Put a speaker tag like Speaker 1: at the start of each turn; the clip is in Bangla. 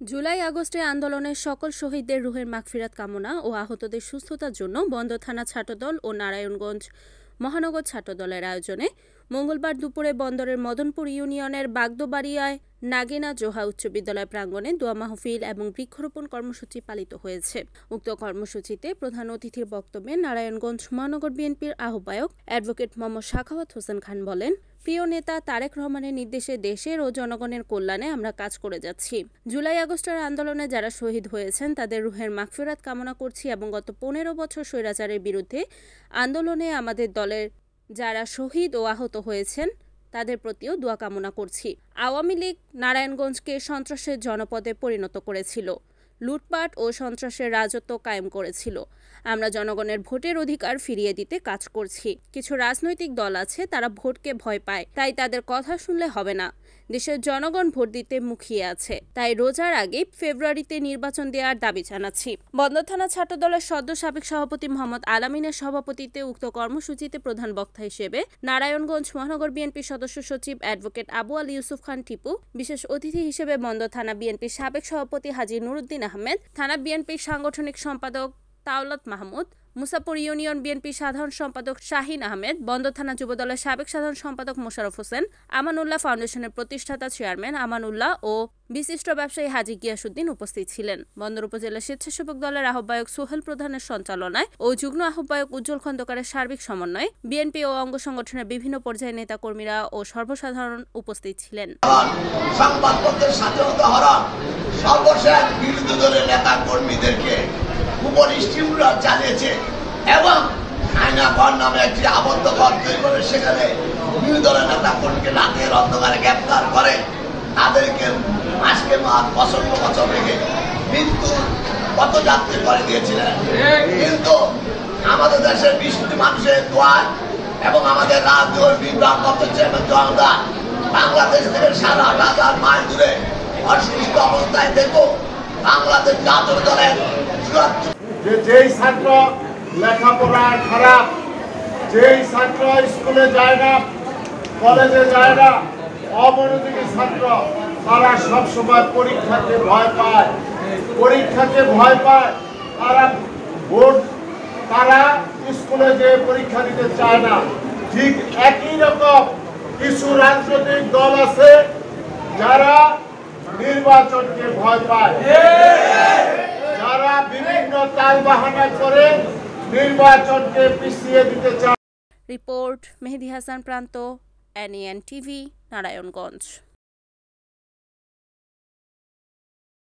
Speaker 1: জুলাই আগস্টে আন্দোলনের সকল শহীদদের রুহের মাগফিরাত কামনা ও আহতদের সুস্থতার জন্য বন্দর থানা ছাত্রদল ও নারায়ণগঞ্জ মহানগর ছাত্রদলের আয়োজনে মঙ্গলবার দুপুরে বন্দরের মদনপুর ইউনিয়নের বাগদোবাড়িয়ায় নাগিনা জোহা উচ্চ বিদ্যালয় প্রাঙ্গণে দোয়া মাহফিল এবং বৃক্ষরোপণ কর্মসূচি পালিত হয়েছে। উক্ত কর্মসূচিতে প্রধান অতিথির বক্তব্যে নারায়ণগঞ্জ মহানগর বিএনপির আহ্বায়ক অ্যাডভোকেট মোহাম্মদ সাখাওয়াত হোসেন খান বলেন, প্রিয় নেতা তারেক রহমানের নির্দেশে দেশের ও জনগণের কল্যাণে আমরা কাজ করে যাচ্ছি। জুলাই আগস্টের আন্দোলনে যারা শহীদ হয়েছেন তাদের রুহের মাগফিরাত কামনা করছি এবং গত 15 বছর স্বৈরাচারের বিরুদ্ধে আন্দোলনে আমাদের দলের যারা শহীদ ও আহত হয়েছেন তাদের প্রতিও দোয়া কামনা করছি। আওয়ামী লীগ নারায়ণগঞ্জকে সন্ত্রাসের জনপদে পরিণত করেছিল, লুটপাট ও সন্ত্রাসের রাজত্ব কায়েম করেছিল। আমরা জনগণের ভোটের অধিকার ফিরিয়ে দিতে কাজ করছি। কিছু রাজনৈতিক দল আছে তারা ভোটকে ভয় পায়, তাই তাদের কথা শুনলে হবে না। দেশের জনগণ ভোট দিতে মুখিয়ে আছে, তাই রোজার আগে ফেব্রুয়ারিতে নির্বাচন দেওয়ার দাবি জানাচ্ছি। বন্দর থানা ছাত্রদলের সদ্য সাবেক সভাপতি মোহাম্মদ আলামিনের সভাপতিত্বে উক্ত কর্মসূচিতে প্রধান বক্তা হিসেবে নারায়ণগঞ্জ মহানগর বিএনপি সদস্য সচিব অ্যাডভোকেট আবু আলী ইউসুফ খান টিপু, বিশেষ অতিথি হিসেবে বন্দর থানা বিএনপির সাবেক সভাপতি হাজী নুরুদ্দিন আহমেদ, থানা বিএনপির সাংগঠনিক সম্পাদক তাওলাত মাহমুদ, মুসাপুর ইউনিয়ন বিএনপি সাধারণ সম্পাদক শাহিন আহমেদ, বন্দর থানা যুবদলের সাবেক সাধারণ সম্পাদক মোশাররফ হোসেন, আমানুল্লাহ ফাউন্ডেশনের প্রতিষ্ঠাতা চেয়ারম্যান আমানুল্লাহ ও বিশিষ্ট ব্যবসায়ী হাজী গিয়াসউদ্দিন উপস্থিত ছিলেন। বন্দর উপজেলা স্বেচ্ছাসেবক দলের আহ্বায়ক সোহেল প্রধানের সঞ্চালনায় ও যুগ্ম আহ্বায়ক উজ্জ্বল খন্দকারের সার্বিক সমন্বয়ে বিএনপি ও অঙ্গ সংগঠনের বিভিন্ন পর্যায়ের নেতাকর্মীরা ও সর্বসাধারণ উপস্থিত ছিলেন।
Speaker 2: সংবাদপত্রের সাথে সর্বশেষ বিরোধী দলের নেতা কর্মীদেরকে উপর স্টিমুলার চালিয়েছে এবং আয়নাঘর নামে একটি আবদ্ধ ঘর তৈরি করে সেখানে বিরোধী দলের নেতা কর্মীকে রাতের অন্ধকারে গ্রেপ্তার করে তাদেরকে আজকে বছর বছর রেখে মৃত্যু পথযাত্রী করে দিয়েছিলেন। কিন্তু আমাদের দেশের 20 কোটি মানুষের দোয়া এবং আমাদের রাজনীতির বিপ্লব করতেছে বাংলাদেশ থেকে 7,500 মাইল দূরে অসুস্থ অবস্থায় দেখো বাংলাদেশ জাতীয় দলের
Speaker 3: যেই ছাত্র লেখাপড়ায় খারাপ, যেই ছাত্র স্কুলে যায় না, কলেজে যায় না, অমনোযোগী ছাত্র, তারা সবসময় পরীক্ষাকে ভয় পায়। তারা স্কুলে যে পরীক্ষা দিতে চায় না। ঠিক একই রকম কিছু রাজনৈতিক দল আছে যারা নির্বাচনকে ভয় পায়, যারা বিভিন্ন তালবাহানা করে নির্বাচনকে পিছিয়ে দিতে চায়।
Speaker 1: রিপোর্ট মেহেদী হাসান প্রান্ত, NAN TV, নারায়ণগঞ্জ।